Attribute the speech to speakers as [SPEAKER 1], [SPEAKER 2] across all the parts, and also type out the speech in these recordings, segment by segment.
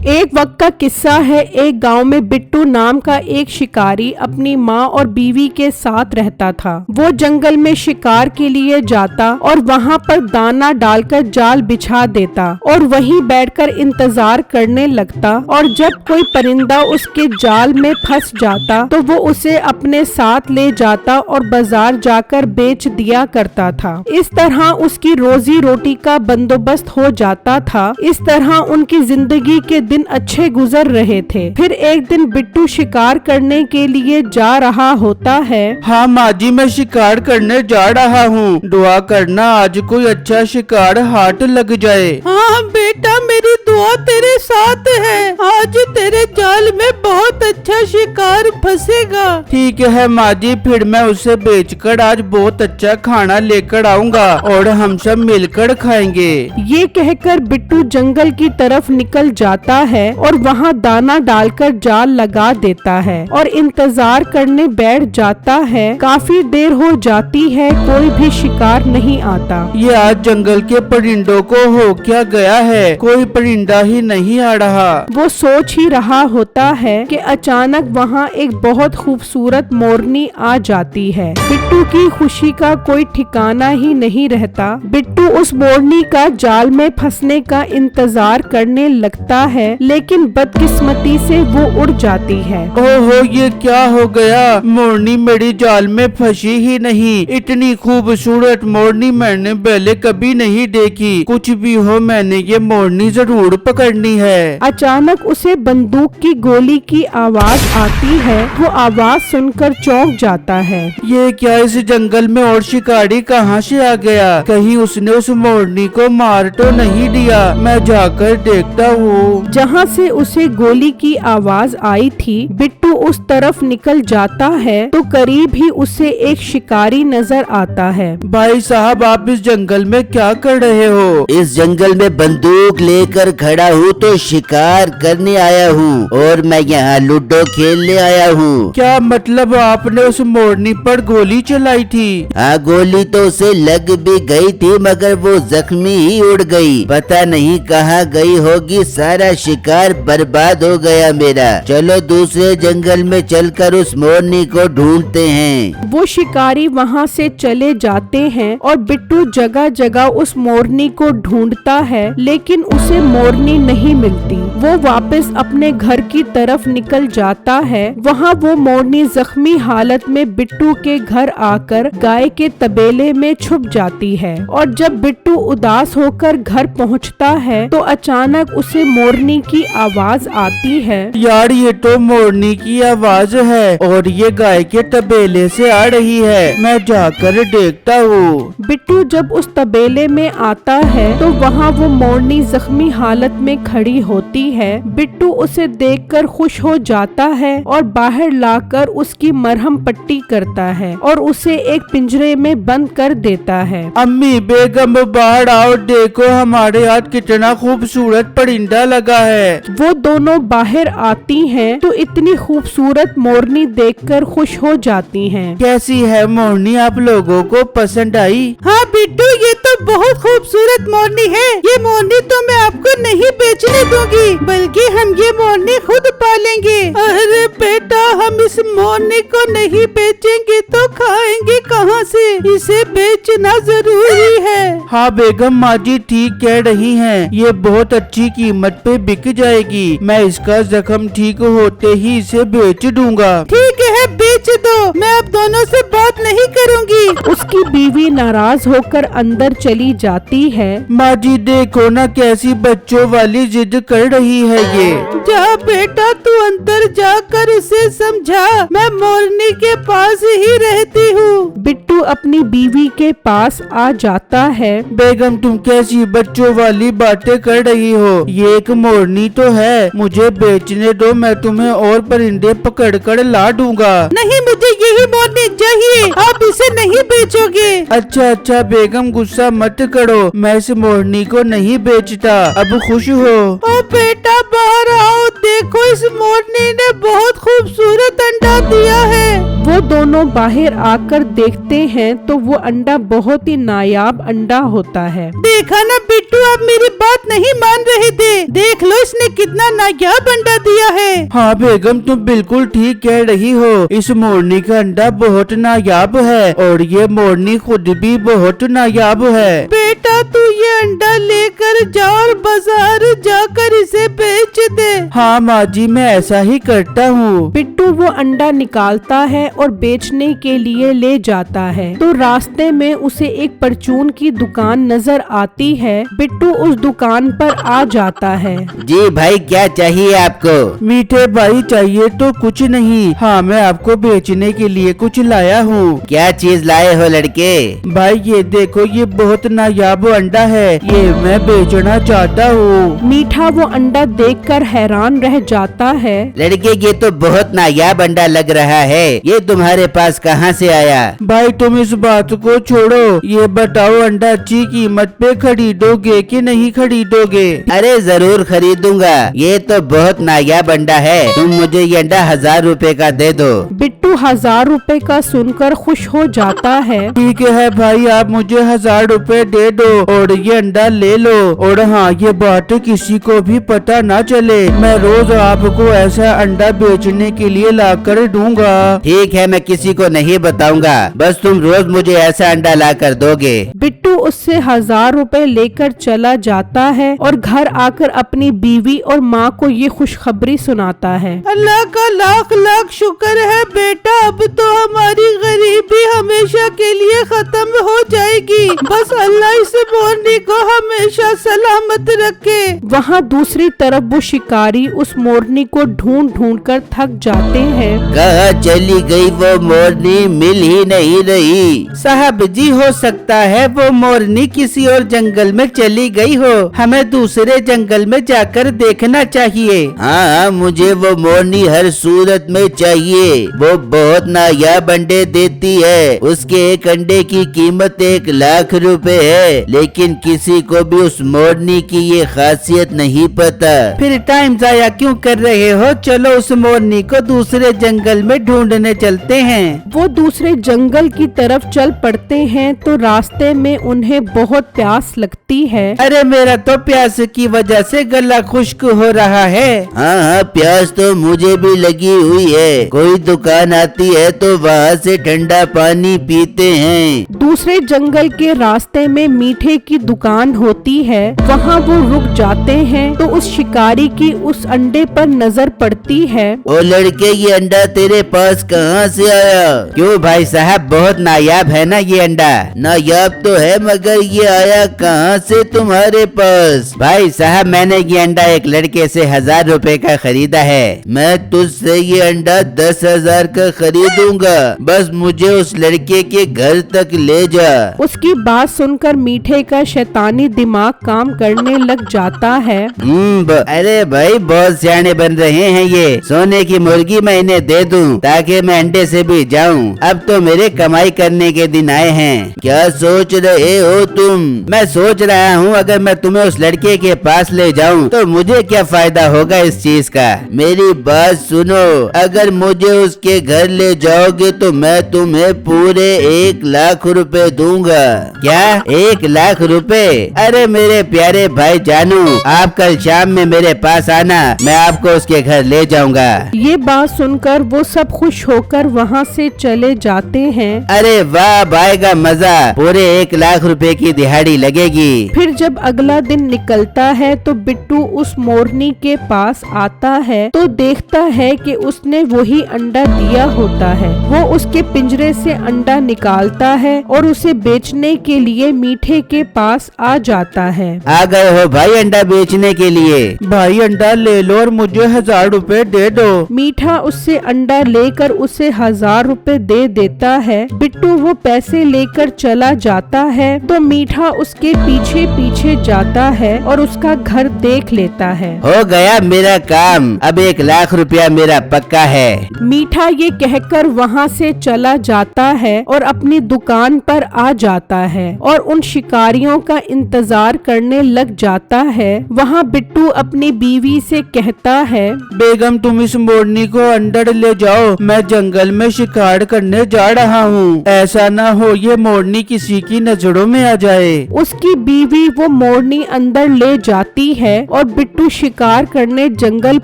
[SPEAKER 1] एक वक्त का किस्सा है। एक गांव में बिट्टू नाम का एक शिकारी अपनी माँ और बीवी के साथ रहता था। वो जंगल में शिकार के लिए जाता और वहाँ पर दाना डालकर जाल बिछा देता और वहीं बैठकर इंतजार करने लगता। और जब कोई परिंदा उसके जाल में फंस जाता तो वो उसे अपने साथ ले जाता और बाजार जाकर बेच दिया करता था। इस तरह उसकी रोजी रोटी का बंदोबस्त हो जाता था। इस तरह उनकी जिंदगी के दिन अच्छे गुजर रहे थे। फिर एक दिन बिट्टू शिकार करने के लिए जा रहा होता है।
[SPEAKER 2] हाँ माँ जी, मैं शिकार करने जा रहा हूँ। दुआ करना आज कोई अच्छा शिकार हाथ लग जाए।
[SPEAKER 3] हाँ बेटा, मेरी दुआ तेरे साथ है। आज तेरे जाल में बहुत अच्छा शिकार फंसेगा।
[SPEAKER 2] ठीक है माँ जी, फिर मैं उसे बेचकर आज बहुत अच्छा खाना लेकर आऊँगा और हम सब मिलकर खाएंगे।
[SPEAKER 1] ये कहकर बिट्टू जंगल की तरफ निकल जाता है और वहाँ दाना डालकर जाल लगा देता है और इंतजार करने बैठ जाता है। काफी देर हो जाती है, कोई भी शिकार नहीं आता।
[SPEAKER 2] ये आज जंगल के परिंदों को हो क्या गया है, कोई परिंदा ही नहीं आ रहा।
[SPEAKER 1] वो सोच ही रहा होता है कि अचानक वहाँ एक बहुत खूबसूरत मोरनी आ जाती है। बिट्टू की खुशी का कोई ठिकाना ही नहीं रहता। बिट्टू उस मोरनी का जाल में फंसने का इंतजार करने लगता है, लेकिन बदकिस्मती से वो उड़ जाती है।
[SPEAKER 2] ओहो, ये क्या हो गया? मोरनी मेरी जाल में फंसी ही नहीं। इतनी खूबसूरत मोरनी मैंने पहले कभी नहीं देखी। कुछ भी हो, मैंने ये मोरनी जरूर पकड़नी है।
[SPEAKER 1] अचानक उसे बंदूक की गोली की आवाज आती है। वो आवाज सुनकर चौंक जाता है।
[SPEAKER 2] ये क्या, इस जंगल में और शिकारी कहाँ से आ गया? कहीं उसने उस मोरनी को मार तो नहीं दिया? मैं जाकर देखता हूँ।
[SPEAKER 1] जहाँ से उसे गोली की आवाज आई थी, बिट्टू उस तरफ निकल जाता है तो करीब ही उसे एक शिकारी नजर आता है।
[SPEAKER 2] भाई साहब, आप इस जंगल में क्या कर रहे हो?
[SPEAKER 4] इस जंगल में बंदूक लेकर खड़ा हूँ तो शिकार करने आया हूँ और मैं यहाँ लूडो खेलने आया हूँ।
[SPEAKER 2] क्या मतलब, आपने उस मोरनी पर गोली चलाई थी?
[SPEAKER 4] हाँ, गोली तो उसे लग भी गई थी मगर वो जख्मी ही उड़ गई। पता नहीं कहाँ गई होगी। सारा शिकार बर्बाद हो गया मेरा। चलो दूसरे जंगल में चलकर उस मोरनी को ढूंढते हैं।
[SPEAKER 1] वो शिकारी वहाँ से चले जाते हैं और बिट्टू जगह जगह उस मोरनी को ढूंढता है, लेकिन उसे मोरनी नहीं मिलती। वो वापस अपने घर की तरफ निकल जाता है। वहाँ वो मोरनी जख्मी हालत में बिट्टू के घर आकर गाय के तबेले में छुप जाती है। और जब बिट्टू उदास होकर घर पहुँचता है तो अचानक उसे मोरनी की आवाज आती है।
[SPEAKER 2] यार, ये तो मोरनी की आवाज है और ये गाय के तबेले से आ रही है। मैं जाकर देखता हूँ।
[SPEAKER 1] बिट्टू जब उस तबेले में आता है तो वहाँ वो मोरनी जख्मी हालत में खड़ी होती है। बिट्टू उसे देखकर खुश हो जाता है और बाहर लाकर उसकी मरहम पट्टी करता है और उसे एक पिंजरे में बंद कर देता है।
[SPEAKER 2] अम्मी बेगम, बाहर आओ, देखो हमारे यहाँ कितना खूबसूरत परिंदा लगा है।
[SPEAKER 1] वो दोनों बाहर आती हैं तो इतनी खूबसूरत मोरनी देखकर खुश हो जाती हैं।
[SPEAKER 2] कैसी है मोरनी, आप लोगों को पसंद आई?
[SPEAKER 3] हाँ बिट्टू, ये तो बहुत खूबसूरत मोरनी है। ये मोरनी तो मैं आपको नहीं बेचने दूंगी, बल्कि हम ये मोरनी खुद पालेंगे। अरे बेटा, हम इस मोरनी को नहीं बेचेंगे तो खाएंगे कहाँ से? इसे बेचना जरूरी है।
[SPEAKER 2] हाँ बेगम, माँ जी ठीक कह रही हैं। ये बहुत अच्छी कीमत पे बिक जाएगी। मैं इसका जख्म ठीक होते ही इसे बेच दूंगा।
[SPEAKER 3] ठीक है, बेच दो। मैं अब दोनों से बात नहीं करूंगी।
[SPEAKER 1] उसकी बीवी नाराज होकर अंदर चली जाती है।
[SPEAKER 2] माँ जी देखो ना, कैसी बच्चों वाली जिद कर रही है ये।
[SPEAKER 3] जा बेटा, तू अंदर जाकर उसे समझा। मैं मोरनी के पास ही रहती हूँ।
[SPEAKER 1] बिट्टू अपनी बीवी के पास आ जाता है।
[SPEAKER 2] बेगम, तुम कैसी बच्चों वाली बातें कर रही हो? ये एक मोरनी तो है, मुझे बेचने दो। मैं तुम्हें और परिंदे पकड़ कर ला दूंगा।
[SPEAKER 3] नहीं, मुझे यही मोरनी चाहिए। आप इसे नहीं बेचोगे।
[SPEAKER 2] अच्छा अच्छा बेगम, गुस्सा मत करो। मैं इस मोरनी को नहीं बेचता। अब खुश हो?
[SPEAKER 3] ओ बेटा, बाहर आओ, देखो इस मोरनी ने बहुत खूबसूरत अंडा दिया है।
[SPEAKER 1] वो दोनों बाहर आकर देखते हैं तो वो अंडा बहुत ही नायाब अंडा होता है।
[SPEAKER 3] देखा ना बिट्टू, आप मेरी बात नहीं मान रहे थे। देख लो इसने कितना नायाब अंडा दिया है।
[SPEAKER 2] हाँ बेगम, तुम बिल्कुल ठीक कह रही हो। इस मोरनी का अंडा बहुत नायाब है और ये मोरनी खुद भी बहुत नायाब है।
[SPEAKER 3] बेटा तू ये अंडा लेकर जा और बाजार जाकर इसे बेच दे।
[SPEAKER 2] हाँ माँ जी, मैं ऐसा ही करता हूँ।
[SPEAKER 1] बिट्टू वो अंडा निकालता है और बेचने के लिए ले जाता है। तो रास्ते में उसे एक परचून की दुकान नजर आती है। बिट्टू उस दुकान पर आ जाता है।
[SPEAKER 4] जी भाई, क्या चाहिए आपको?
[SPEAKER 2] मीठे भाई, चाहिए तो कुछ नहीं। हाँ, मैं आपको बेचने के लिए कुछ लाया हूँ।
[SPEAKER 4] क्या चीज लाए हो लड़के?
[SPEAKER 2] भाई ये देखो, ये बहुत नायाब अंडा है, ये मैं बेचना चाहता हूँ।
[SPEAKER 1] मीठा वो अंडा देखकर हैरान रह जाता है।
[SPEAKER 4] लड़के, ये तो बहुत नायाब अंडा लग रहा है। ये तुम्हारे पास कहाँ से आया?
[SPEAKER 2] भाई तुम इस बात को छोड़ो, ये बताओ अंडा अच्छी कीमत पे खरीदोगे कि नहीं खरीदोगे?
[SPEAKER 4] अरे जरूर खरीदूंगा। ये तो बहुत नायाब अंडा है। तुम मुझे ये अंडा 1000 रुपए का दे दो।
[SPEAKER 1] बिट्टू 1000 रुपए का सुनकर खुश हो जाता है।
[SPEAKER 2] ठीक है भाई, आप मुझे 1000 रुपए दे दो और ये अंडा ले लो। और हाँ, ये बात किसी को भी पता ना चले। मैं रोज आपको ऐसा अंडा बेचने के लिए ला कर दूंगा।
[SPEAKER 4] ठीक है, मैं किसी को नहीं बताऊंगा। बस तुम रोज मुझे ऐसा अंडा ला कर दोगे।
[SPEAKER 1] बिट्टू उससे 1000 रुपए लेकर चला जाता है और घर आकर अपनी बीवी और माँ को ये खुशखबरी सुनाता है।
[SPEAKER 3] अल्लाह का लाख लाख शुक्र है बेटा, अब तो हमारी गरीबी हमेशा के लिए खत्म हो जाएगी। बस अल्लाह इस मोरनी को हमेशा सलामत रखे।
[SPEAKER 1] वहाँ दूसरी तरफ वो शिकारी उस मोरनी को ढूंढ ढूंढ कर थक जाते हैं।
[SPEAKER 4] कहाँ चली गई वो मोरनी? मिल ही नहीं रही।
[SPEAKER 2] साहब जी, हो सकता है वो मोरनी किसी और जंगल में चली गई हो। हमें दूसरे जंगल में जाकर देखना चाहिए।
[SPEAKER 4] हाँ, मुझे वो मोरनी हर सूरत में चाहिए। वो बहुत नायाब अंडे देती है। उसके एक अंडे की कीमत 1 लाख रुपए है। लेकिन किसी को भी उस मोरनी की ये खासियत नहीं पता।
[SPEAKER 2] फिर टाइम जाया क्यों कर रहे हो? चलो उस मोरनी को दूसरे जंगल में ढूंढने चलते हैं।
[SPEAKER 1] वो दूसरे जंगल की तरफ चल पड़ते हैं तो रास्ते में उन्हें बहुत प्यास लगती है।
[SPEAKER 2] अरे मेरा तो प्यास की वजह से गला खुश्क हो रहा है।
[SPEAKER 4] हाँ हाँ, प्यास तो मुझे भी लगी हुई है। कोई दुकान आती है तो वहाँ से ठंडा पानी पीते हैं।
[SPEAKER 1] दूसरे जंगल के रास्ते में मीठे की दुकान होती है। वहाँ वो रुक जाते हैं तो उस शिकारी की उस अंडे पर नजर पड़ती है।
[SPEAKER 4] ओ लड़के, ये अंडा तेरे पास कहाँ से आया? क्यों भाई साहब, बहुत नायाब है ना ये अंडा? नायाब तो है, मगर ये आया कहाँ से तुम्हारे पास? भाई साहब, मैंने ये अंडा एक लड़के से 1000 रुपए का खरीदा है। मैं तुझसे ये अंडा 10,000 का खरीदूंगा। बस मुझे उस लड़के के घर तक ले जा।
[SPEAKER 1] उसकी बात सुनकर मीठे का शैतानी दिमाग काम करने लग जाता है।
[SPEAKER 4] अरे भाई, बहुत सियाने बन रहे हैं ये। सोने की मुर्गी मैं इन्हें दे दूं ताकि मैं अंडे से भी जाऊं। अब तो मेरे कमाई करने के दिन आए हैं। क्या सोच रहे हो तुम? मैं सोच रहा हूँ अगर मैं तुम्हें उस लड़के के पास ले जाऊं तो मुझे क्या फायदा होगा इस चीज का? मेरी बात सुनो, अगर मुझे उसके घर ले जाओगे तो मैं तुम्हें पूरे 1 लाख रुपए दूंगा। क्या 1 लाख रुपए? अरे मेरे प्यारे भाई जानू, आप कल शाम में मेरे पास आना, मैं आपको उसके घर ले जाऊंगा।
[SPEAKER 1] ये बात सुनकर वो सब खुश होकर वहाँ से चले जाते हैं।
[SPEAKER 4] अरे वाह भाई का मजा, पूरे 1 लाख रुपए की दिहाड़ी लगेगी।
[SPEAKER 1] फिर जब अगला दिन निकलता है तो बिट्टू उस मोरनी के पास आता है तो देखता है कि उसने वही अंडा दिया होता है। वो उसके पिंजरे से अंडा निकालता है और उसे बेचने के लिए मीठे के पास आ जाता है।
[SPEAKER 4] आ गए हो भाई अंडा बेचने के लिए?
[SPEAKER 2] भाई अंडा ले लो और मुझे 1000 रुपए दे दो।
[SPEAKER 1] मीठा उससे अंडा लेकर उसे 1000 रुपए दे देता है। बिट्टू वो पैसे लेकर चला जाता है तो मीठा उसके पीछे पीछे जाता है और उसका घर देख लेता है।
[SPEAKER 4] हो गया मेरा काम, अब 1 लाख रुपया मेरा पक्का है।
[SPEAKER 1] मीठा ये ये कहकर वहाँ से चला जाता है और अपनी दुकान पर आ जाता है और उन शिकारियों का इंतजार करने लग जाता है। वहाँ बिट्टू अपनी बीवी से कहता है,
[SPEAKER 2] बेगम तुम इस मोरनी को अंदर ले जाओ, मैं जंगल में शिकार करने जा रहा हूँ। ऐसा ना हो ये मोरनी किसी की नजरों में आ जाए।
[SPEAKER 1] उसकी बीवी वो मोरनी अंदर ले जाती है और बिट्टू शिकार करने जंगल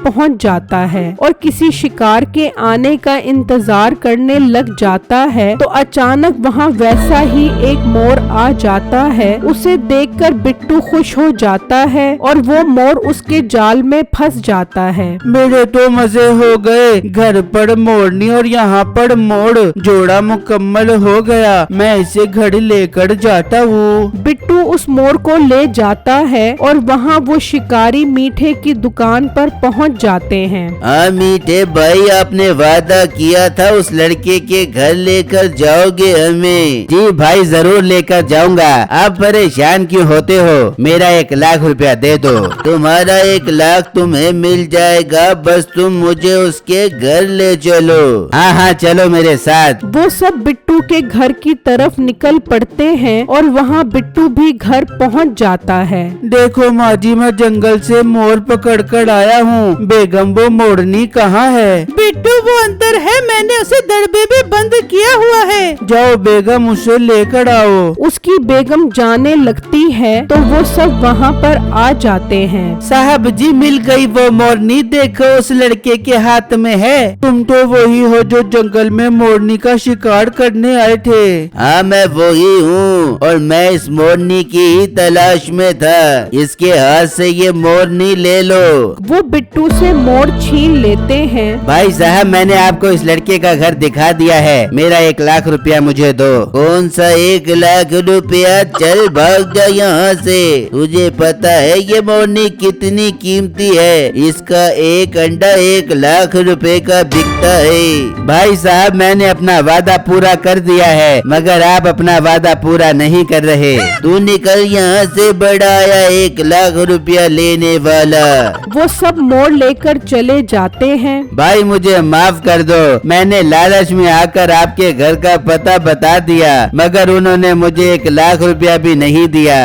[SPEAKER 1] पहुंच जाता है और किसी शिकार के आने का इंतजार करने लग जाता है। तो अचानक वहाँ वैसा ही एक मोर आ जाता है। उसे देखकर बिट्टू खुश हो जाता है और वो मोर उसके जाल में फंस जाता है।
[SPEAKER 2] मेरे तो मजे हो गए, घर पर मोरनी और यहाँ पर मोर, जोड़ा मुकम्मल हो गया। मैं इसे घर लेकर जाता हूँ।
[SPEAKER 1] बिट्टू उस मोर को ले जाता है और वहाँ वो शिकारी मीठे की दुकान पर पहुँच जाते हैं।
[SPEAKER 4] हाँ मीठे भाई, आपने वादा किया था उस लड़के के घर लेकर जाओगे हमें। जी भाई जरूर लेकर जाऊंगा। आप परेशान क्यों होते हो? मेरा 1 लाख रुपया दे दो। तुम्हारा 1 लाख तुम्हें मिल जाएगा, बस तुम मुझे उसके घर ले चलो। हाँ हाँ चलो मेरे साथ।
[SPEAKER 1] वो सब बिट्टू के घर की तरफ निकल पड़ते हैं और वहाँ बिट्टू भी घर पहुँच जाता है।
[SPEAKER 2] देखो माँ जी, मैं जंगल से मोर पकड़ कर आया हूँ। बेगम वो मोरनी कहाँ है?
[SPEAKER 3] बिट्टू वो अंदर है, मैंने उसे दड़बे में बंद किया हुआ है।
[SPEAKER 2] जाओ बेगम उसे लेकर आओ।
[SPEAKER 1] उसकी बेगम जाने लगती है तो वो सब वहाँ पर आ जाते हैं।
[SPEAKER 2] साहब जी मिल गई वो मोरनी, देखो उस लड़के के हाथ में है। तुम तो वही हो जो जंगल में मोरनी का शिकार करने आए थे।
[SPEAKER 4] हाँ मैं वही हूँ और मैं इस मोरनी की ही तलाश में था। इसके हाथ से ये मोरनी ले लो।
[SPEAKER 1] वो बिट्टू से मोर छीन लेते हैं।
[SPEAKER 4] भाई साहब मैंने आपको इस लड़के का घर दिखा दिया है, मेरा 1 लाख रुपया मुझे दो। कौन सा 1 लाख रुपया? चल भाग जा यहाँ से। तुझे पता है ये मोरनी कितनी कीमती है? इसका एक अंडा 1 लाख रुपए का बिकता है। भाई साहब मैंने अपना वादा पूरा कर दिया है, मगर आप अपना वादा पूरा नहीं कर रहे। तू निकल यहाँ से, बड़ा आया 1 लाख रुपया लेने वाला।
[SPEAKER 1] वो सब मोर लेकर चले जाते हैं।
[SPEAKER 4] भाई मुझे माफ कर दो, मैंने लालच में आकर आपके घर का पता बता दिया, मगर उन्होंने मुझे 1 लाख रुपया भी नहीं दिया।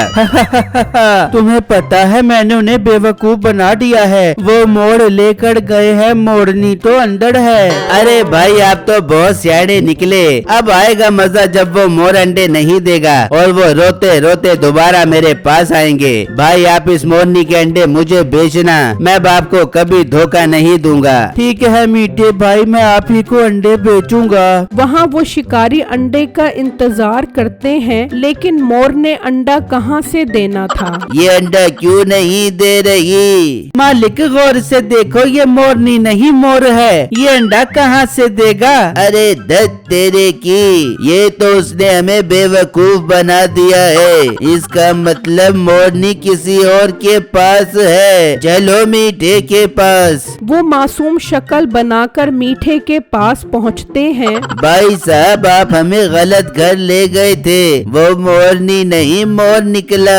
[SPEAKER 2] तुम्हें पता है मैंने उन्हें बेवकूफ बना दिया है। वो मोर लेकर गए हैं, मोरनी तो अंदर है।
[SPEAKER 4] अरे भाई आप तो बहुत सियाने निकले। अब आएगा मजा जब वो मोर अंडे नहीं देगा और वो रोते रोते दोबारा मेरे पास आएंगे। भाई आप इस मोरनी के अंडे मुझे बेचना, मैं बाप को कभी धोखा नहीं दूंगा।
[SPEAKER 2] ठीक है मीठे भाई, मैं आप ही को अंडे बेचूंगा।
[SPEAKER 1] वहाँ वो शिकारी अंडे का इंतजार करते हैं, लेकिन मोर ने अंडा कहाँ से देना था।
[SPEAKER 4] ये अंडा क्यों नहीं दे रही?
[SPEAKER 2] मालिक गौर से देखो, ये मोरनी नहीं मोर है, ये अंडा कहाँ से देगा?
[SPEAKER 4] अरे दत्त तेरे की, ये तो उसने हमें बेवकूफ बना दिया है। इसका मतलब मोरनी किसी और के पास है। चलो मीठे के पास।
[SPEAKER 1] वो मासूम शक्ल बनाकर मीठे के पास पहुँचते हैं।
[SPEAKER 4] भाई साहब आप हमें गलत घर ले गए थे, वो मोरनी नहीं मोर निकला।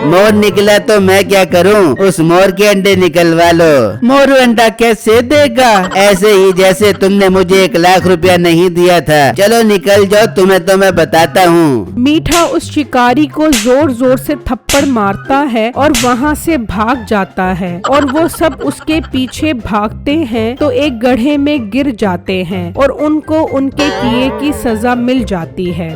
[SPEAKER 4] मोर निकला तो मैं क्या करूं? उस मोर के अंडे निकलवा लो।
[SPEAKER 2] मोर अंडा कैसे देगा?
[SPEAKER 4] ऐसे ही जैसे तुमने मुझे 1 लाख रुपया नहीं दिया था। चलो निकल जाओ, तुम्हें तो मैं बताता हूँ।
[SPEAKER 1] मीठा उस शिकारी को जोर जोर से थप्पड़ मारता है और वहाँ से भाग जाता है और वो सब उसके पीछे भागते हैं तो एक गड्ढे में गिर जाते हैं और उनको उनके किए की सजा मिल जाती है।